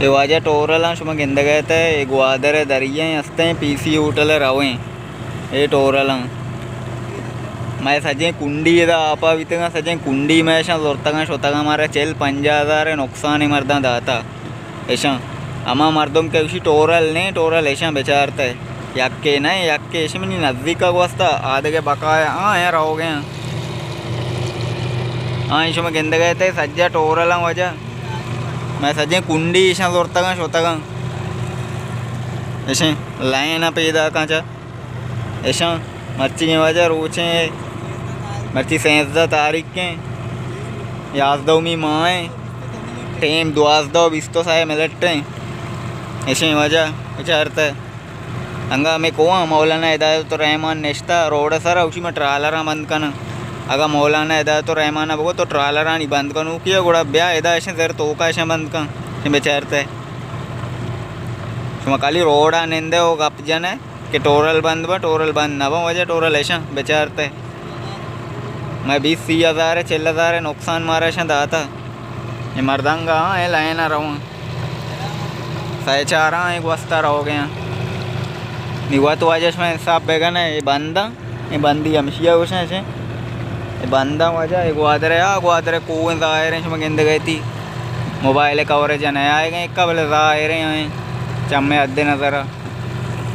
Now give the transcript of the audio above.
ये वाजा टोरल शुमा गिंदगैते गुआदरे दरिये हस्ते पीसी ऊटल रवे ये टोरल मैं सजे कुंडी आपा वितंगा सजे कुंडी में जोरतगा शोतगा मारे चल पंजादारे नुकसान मर्दा दाता ऐसा अमा मर्दम के उसी टोरल ने टोरल ऐसा बेचारता है यक्के ना यक्के ऐसे में नज़दीक का वस्ता आधे के बकाया हाँ यार हो गए हाँ ऐसे में गिंदगैते सज्जा टोरल वजह मैं सजे कुंडी ऐसा जोरतगा शोतगा ऐसे लाइन पैदा काचा ऐसा मर्ची के वजह रोचे मर्ची सेंसदा तारीख के याजदौमी माए टेम दुआजदौ बिस्तो साए मिलटे ऐसे वजह विचारता है हंगा मैं को मौलाना हिदायत रहमान नेश्ता रोड सर उसी में ट्रालरा बंद करना अगर मौलाना हिदायत रहमान बगो तो ट्रालरा नहीं बंद करूँ किया गुड़ा ब्याह हिदा ऐसे सर तो का ऐसे बंद कर बेचारता है खाली रोड आनेंदे हो गप जाने कि टोरल बंद ना वजह टोरल ऐसा बेचारता है मैं 20-30 हज़ार 4,000 नुकसान मारा ऐसा दाता ये मर्दांगा हाँ ये लाए ना रहूँ सही चाह रहा एक वस्ता रहो गया निवा तो वजह में हिसाब बेगा ना ये बंदी हमशिया कुछ ऐसे ये बंदा वजह एक गुआदरे कुएं ज़ाहिर हैं गेंद गई थी मोबाइल कवरेज नहीं आएगा एक का बोले ज़ाहिर हैं चम्मे अद्दे नज़र